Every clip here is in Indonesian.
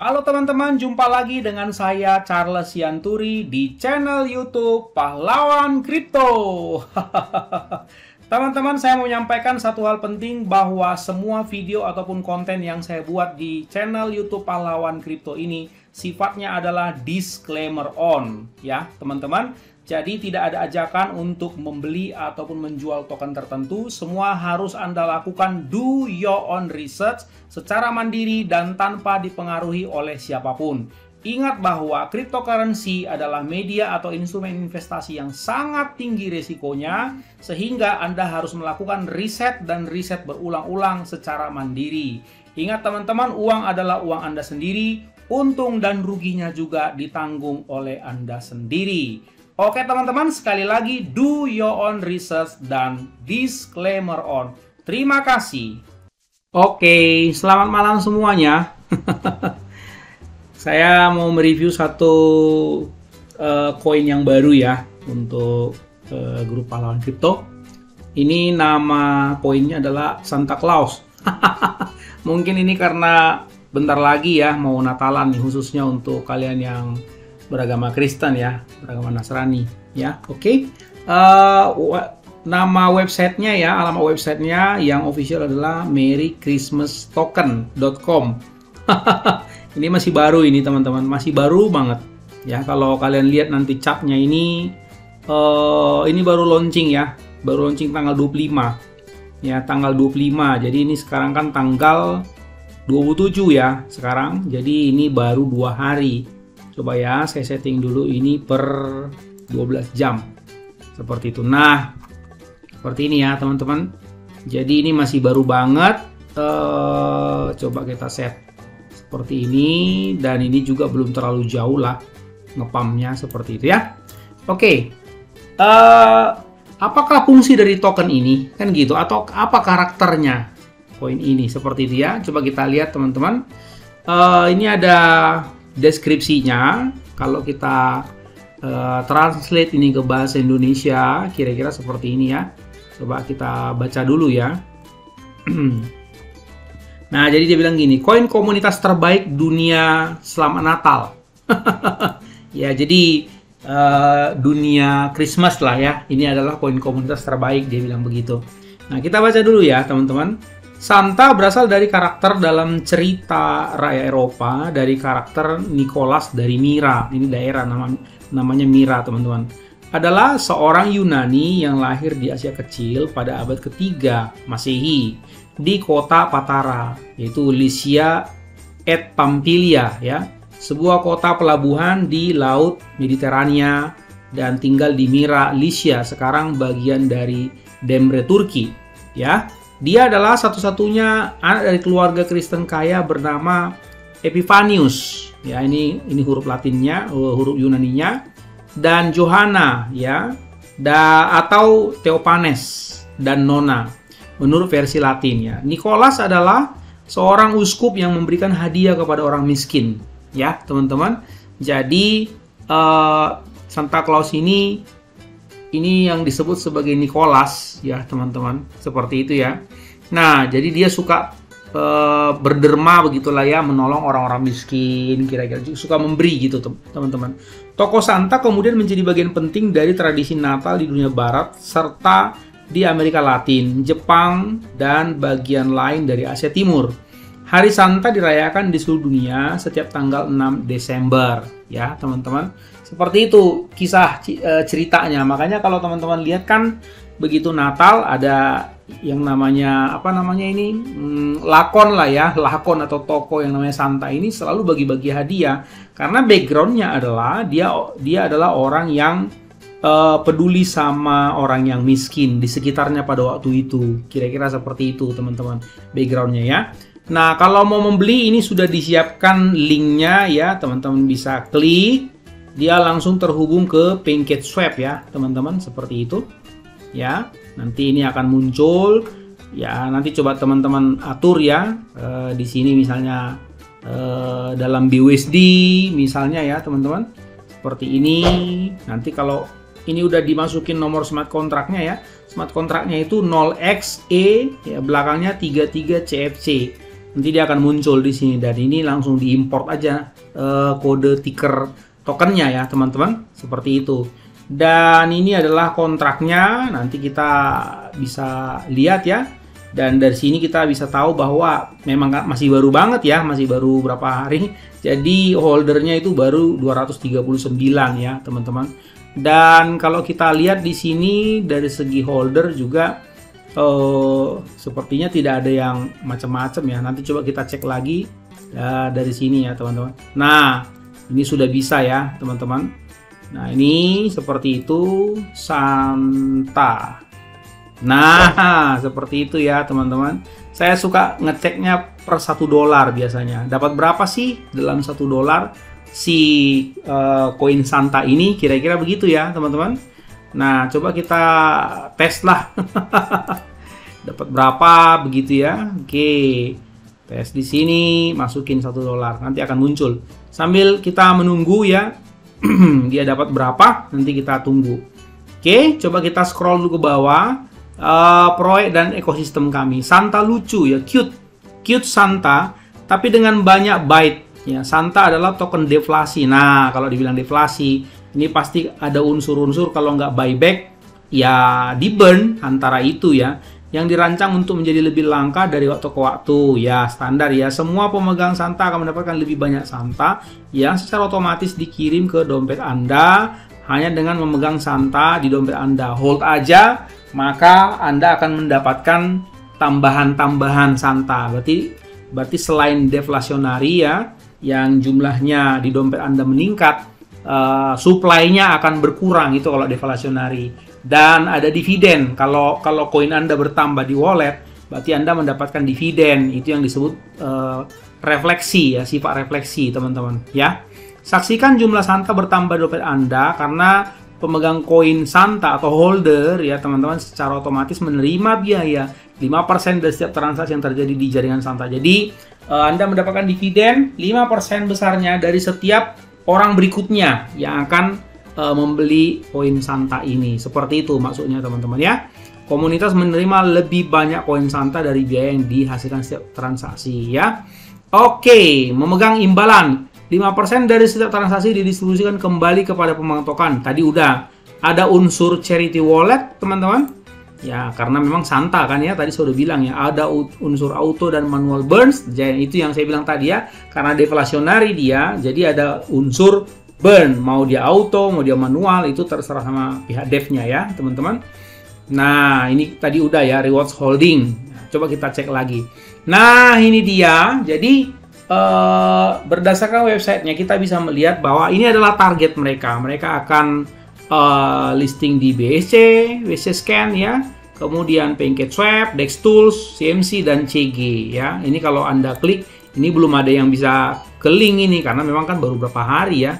Halo teman-teman, jumpa lagi dengan saya Charles Sianturi di channel YouTube Pahlawan Kripto. Teman-teman, saya mau menyampaikan satu hal penting bahwa semua video ataupun konten yang saya buat di channel YouTube Pahlawan Kripto ini sifatnya adalah disclaimer on, ya teman-teman. Jadi tidak ada ajakan untuk membeli ataupun menjual token tertentu. Semua harus Anda lakukan do your own research secara mandiri dan tanpa dipengaruhi oleh siapapun. Ingat bahwa cryptocurrency adalah media atau instrumen investasi yang sangat tinggi risikonya, sehingga Anda harus melakukan riset dan riset berulang-ulang secara mandiri. Ingat teman-teman, uang adalah uang Anda sendiri, untung dan ruginya juga ditanggung oleh Anda sendiri. Oke teman-teman, sekali lagi do your own research dan disclaimer on. Terima kasih. Oke, selamat malam semuanya. Saya mau mereview satu koin yang baru ya untuk grup Pahlawan Kripto. Ini nama koinnya adalah Santa Claus. Mungkin ini karena bentar lagi ya mau Natalan nih, khususnya untuk kalian yang beragama Kristen ya, beragama Nasrani ya. Oke. Nama websitenya ya, alamat websitenya yang official adalah merrychristmastoken.com. Ini masih baru ini teman-teman, masih baru banget ya. Kalau kalian lihat nanti capnya ini baru launching ya, baru launching tanggal 25 ya, tanggal 25. Jadi ini sekarang kan tanggal 27 ya sekarang, jadi ini baru 2 hari. Coba ya, saya setting dulu ini per 12 jam. Seperti itu. Nah, seperti ini ya teman-teman. Jadi ini masih baru banget. Coba kita set seperti ini. Dan ini juga belum terlalu jauh lah ngepamnya, seperti itu ya. Oke. Apakah fungsi dari token ini? Kan gitu. Atau apa karakternya koin ini? Seperti itu ya. Coba kita lihat teman-teman. Ini ada deskripsinya. Kalau kita translate ini ke bahasa Indonesia, kira-kira seperti ini ya. Coba kita baca dulu ya. Nah, jadi dia bilang gini, koin komunitas terbaik dunia selamat Natal. Ya, jadi dunia Christmas lah ya. Ini adalah koin komunitas terbaik, dia bilang begitu. Nah, kita baca dulu ya teman-teman. Santa berasal dari karakter dalam cerita rakyat Eropa, dari karakter Nicholas dari Myra. Ini daerah namanya Myra, teman-teman. Adalah seorang Yunani yang lahir di Asia Kecil pada abad ketiga Masehi di kota Patara, yaitu Lycia et Pamphylia ya, sebuah kota pelabuhan di Laut Mediterania, dan tinggal di Myra, Lycia, sekarang bagian dari Demre, Turki ya. Dia adalah satu-satunya anak dari keluarga Kristen kaya bernama Epiphanius. Ya, ini huruf Latinnya, huruf Yunaninya, dan Johanna ya, atau Theophanes dan Nona menurut versi Latinnya. Nicholas adalah seorang uskup yang memberikan hadiah kepada orang miskin, ya, teman-teman. Jadi Santa Claus ini yang disebut sebagai Nicholas ya teman-teman, seperti itu ya. Nah, jadi dia suka berderma begitulah ya, menolong orang-orang miskin, kira-kira suka memberi gitu teman-teman. Tokoh Santa kemudian menjadi bagian penting dari tradisi Natal di dunia Barat serta di Amerika Latin, Jepang, dan bagian lain dari Asia Timur. Hari Santa dirayakan di seluruh dunia setiap tanggal 6 Desember ya teman-teman. Seperti itu kisah ceritanya. Makanya kalau teman-teman lihat kan begitu Natal ada yang namanya lakon lah ya, lakon atau toko yang namanya Santa ini selalu bagi-bagi hadiah, karena backgroundnya adalah dia adalah orang yang peduli sama orang yang miskin di sekitarnya pada waktu itu. Kira-kira seperti itu teman-teman backgroundnya ya. Nah, kalau mau membeli ini sudah disiapkan linknya ya, teman-teman bisa klik. Dia langsung terhubung ke PancakeSwap ya teman-teman, seperti itu ya. Nanti ini akan muncul ya, nanti coba teman-teman atur ya, di sini misalnya dalam BUSD misalnya ya teman-teman, seperti ini. Nanti kalau ini udah dimasukin nomor smart kontraknya ya, smart kontraknya itu 0xe ya, belakangnya 33CFC. nanti dia akan muncul di sini, dan ini langsung diimport aja kode ticker tokennya ya teman-teman, seperti itu. Dan ini adalah kontraknya, nanti kita bisa lihat ya. Dan dari sini kita bisa tahu bahwa memang masih baru banget ya, masih baru berapa hari. Jadi holdernya itu baru 239 ya teman-teman. Dan kalau kita lihat di sini dari segi holder juga sepertinya tidak ada yang macam-macam ya. Nanti coba kita cek lagi ya, dari sini ya teman-teman. Nah, ini sudah bisa ya teman-teman. Nah, ini seperti itu Santa. Nah, seperti itu ya teman-teman. Saya suka ngeceknya per $1 biasanya. Dapat berapa sih dalam $1 si koin Santa ini? Kira-kira begitu ya teman-teman. Nah, coba kita tes lah. Dapat berapa begitu ya? Oke. Tes di sini, masukin $1. Nanti akan muncul. Sambil kita menunggu ya. Dia dapat berapa? Nanti kita tunggu. Oke, coba kita scroll dulu ke bawah. Proyek dan ekosistem kami. Santa lucu ya, cute Santa, tapi dengan banyak byte ya. Santa adalah token deflasi. Nah, kalau dibilang deflasi, ini pasti ada unsur-unsur kalau nggak buyback ya di burn antara itu ya, yang dirancang untuk menjadi lebih langka dari waktu ke waktu ya, standar ya. Semua pemegang Santa akan mendapatkan lebih banyak Santa yang secara otomatis dikirim ke dompet Anda hanya dengan memegang Santa di dompet Anda. Hold aja, maka Anda akan mendapatkan tambahan-tambahan Santa. Berarti selain deflasionari ya, yang jumlahnya di dompet Anda meningkat, supply-nya akan berkurang itu kalau deflasionari. Dan ada dividen. Kalau koin Anda bertambah di wallet, berarti Anda mendapatkan dividen. Itu yang disebut refleksi ya, sifat refleksi teman-teman ya. Saksikan jumlah Santa bertambah di dompet Anda karena pemegang koin Santa atau holder ya teman-teman secara otomatis menerima biaya 5% dari setiap transaksi yang terjadi di jaringan Santa. Jadi Anda mendapatkan dividen 5% besarnya dari setiap orang berikutnya yang akan membeli koin Santa ini. Seperti itu maksudnya teman-teman ya. Komunitas menerima lebih banyak koin Santa dari biaya yang dihasilkan setiap transaksi ya. Oke, memegang imbalan 5% dari setiap transaksi didistribusikan kembali kepada pemegang token. Tadi udah ada unsur charity wallet, teman-teman. Ya, karena memang Santa kan ya, tadi saya udah bilang ya, ada unsur auto dan manual burns. Jadi itu yang saya bilang tadi ya, karena deflasionari dia, jadi ada unsur burn. Mau dia auto, mau dia manual, itu terserah sama pihak devnya ya, teman-teman. Nah, ini tadi udah ya, rewards holding. Coba kita cek lagi. Nah, ini dia. Jadi berdasarkan websitenya kita bisa melihat bahwa ini adalah target mereka. Mereka akan listing di BSC, BSC Scan ya, kemudian PancakeSwap, Dex Tools, CMC dan CG ya. Ini kalau Anda klik, ini belum ada yang bisa ke link ini karena memang kan baru berapa hari ya.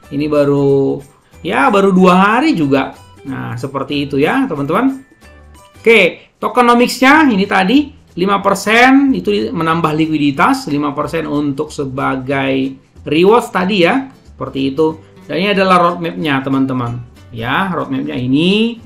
Ini baru 2 hari juga. Nah, seperti itu ya, teman-teman. Oke, tokenomics-nya ini tadi 5% itu menambah likuiditas, 5% untuk sebagai rewards tadi ya, seperti itu. Dan ini adalah roadmap-nya teman-teman. Ya, roadmap-nya ini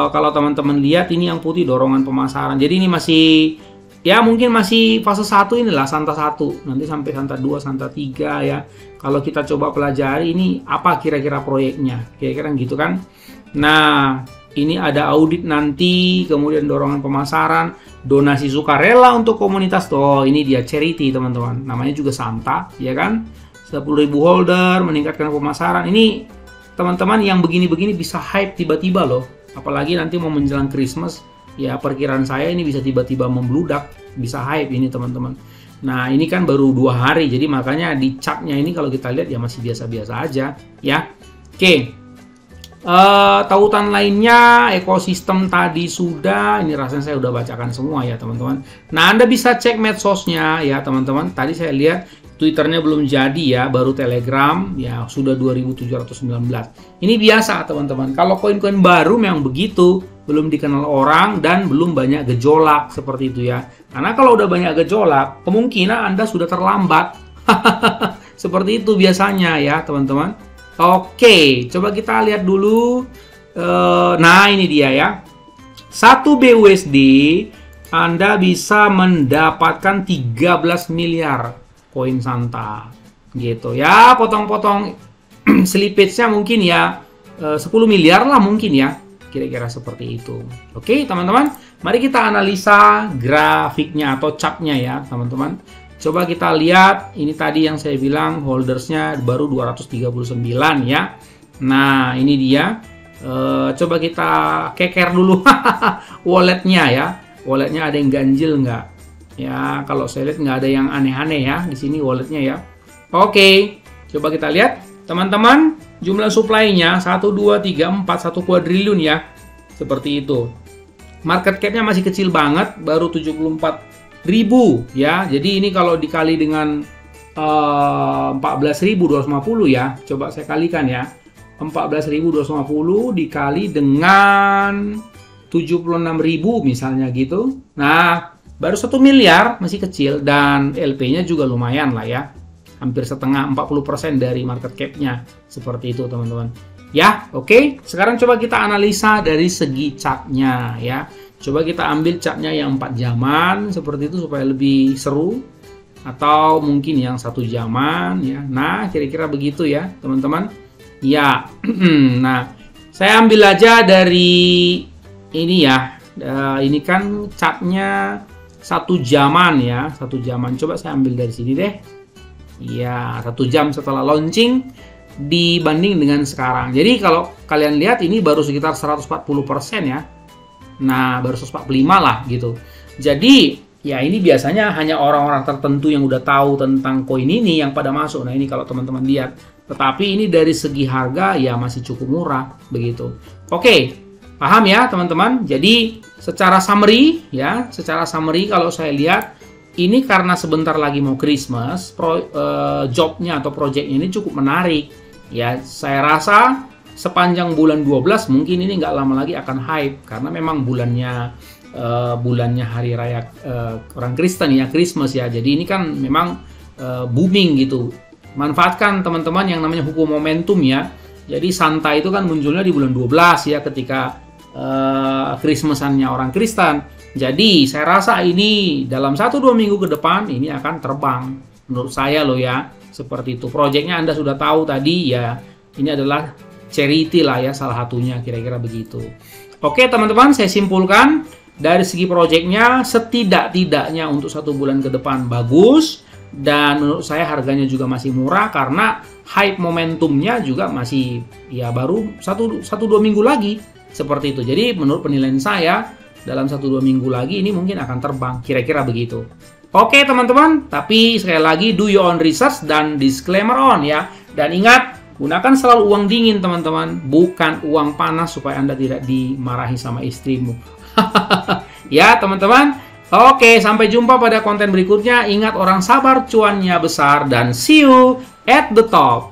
kalau teman-teman lihat ini yang putih dorongan pemasaran. Jadi ini masih ya mungkin masih fase 1 inilah Santa 1, nanti sampai Santa 2, Santa 3 ya. Kalau kita coba pelajari ini apa kira-kira proyeknya, kira-kira gitu kan. Nah, ini ada audit nanti, kemudian dorongan pemasaran, donasi sukarela untuk komunitas. Oh, ini dia charity teman-teman. Namanya juga Santa, ya kan? 10.000 holder, meningkatkan pemasaran. Ini teman-teman yang begini-begini bisa hype tiba-tiba loh. Apalagi nanti mau menjelang Christmas, ya perkiraan saya ini bisa tiba-tiba membludak, bisa hype ini teman-teman. Nah, ini kan baru 2 hari, jadi makanya di chartnya ini kalau kita lihat ya masih biasa-biasa aja, ya. Oke. Tautan lainnya, ekosistem tadi sudah, ini rasanya saya udah bacakan semua ya teman-teman. Nah, Anda bisa cek medsosnya ya teman-teman. Tadi saya lihat Twitternya belum jadi ya, baru Telegram ya sudah 2.719. Ini biasa teman-teman. Kalau koin-koin baru memang begitu, belum dikenal orang dan belum banyak gejolak seperti itu ya. Karena kalau udah banyak gejolak, kemungkinan Anda sudah terlambat. Seperti itu biasanya ya teman-teman. Oke, coba kita lihat dulu. Nah, ini dia ya. 1 BUSD Anda bisa mendapatkan 13 miliar koin Santa. Gitu ya, potong-potong slippage-nya mungkin ya 10 miliar lah mungkin ya. Kira-kira seperti itu. Oke, teman-teman. Mari kita analisa grafiknya atau chartnya ya, teman-teman. Coba kita lihat, ini tadi yang saya bilang holdersnya baru 239 ya. Nah, ini dia. Coba kita keker dulu walletnya ya. Walletnya ada yang ganjil nggak? Ya, kalau saya lihat nggak ada yang aneh-aneh ya di sini walletnya ya. Oke, coba kita lihat teman-teman, jumlah supply-nya 1, 2, 3, 4, 1 kuadriliun ya. Seperti itu. Market cap-nya masih kecil banget, baru 74.000 ya. Jadi ini kalau dikali dengan 14.250 ya. Coba saya kalikan ya. 14.250 dikali dengan 76.000 misalnya gitu. Nah, baru 1 miliar, masih kecil, dan LP-nya juga lumayan lah ya. Hampir setengah, 40% dari market cap-nya. Seperti itu teman-teman. Ya, oke. Sekarang coba kita analisa dari segi chart-nya ya. Coba kita ambil chart-nya yang 4 jaman seperti itu supaya lebih seru. Atau mungkin yang 1 jaman ya. Nah, kira-kira begitu ya teman-teman. Ya, nah saya ambil aja dari ini ya. Ini kan chartnya 1 jaman ya. 1 jaman, coba saya ambil dari sini deh. Ya, 1 jam setelah launching dibanding dengan sekarang. Jadi kalau kalian lihat ini baru sekitar 140% ya. Nah, baru 145 lah gitu. Jadi ya ini biasanya hanya orang-orang tertentu yang udah tahu tentang koin ini yang pada masuk. Nah, ini kalau teman-teman lihat. Tetapi ini dari segi harga ya masih cukup murah begitu. Oke, paham ya teman-teman? Jadi secara summary ya, secara summary kalau saya lihat ini karena sebentar lagi mau Christmas, jobnya atau projectnya ini cukup menarik. Ya, saya rasa sepanjang bulan 12 mungkin ini nggak lama lagi akan hype karena memang bulannya hari raya orang Kristen ya, Christmas ya. Jadi ini kan memang booming gitu. Manfaatkan teman-teman yang namanya hukum momentum ya. Jadi Santa itu kan munculnya di bulan 12 ya, ketika Christmas-annya orang Kristen. Jadi saya rasa ini dalam 1-2 minggu ke depan ini akan terbang. Menurut saya loh ya, seperti itu. Projectnya Anda sudah tahu tadi ya, ini adalah charity lah ya, salah satunya, kira-kira begitu. Oke teman-teman, saya simpulkan dari segi projectnya setidak-tidaknya untuk 1 bulan ke depan bagus. Dan menurut saya harganya juga masih murah karena hype momentumnya juga masih ya baru 1-2 minggu lagi seperti itu. Jadi menurut penilaian saya dalam 1-2 minggu lagi ini mungkin akan terbang, kira-kira begitu. Oke teman-teman, tapi sekali lagi do your own research dan disclaimer on ya. Dan ingat, gunakan selalu uang dingin teman-teman, bukan uang panas supaya Anda tidak dimarahi sama istrimu. Ya teman-teman. Oke, sampai jumpa pada konten berikutnya. Ingat, orang sabar cuannya besar, dan see you at the top.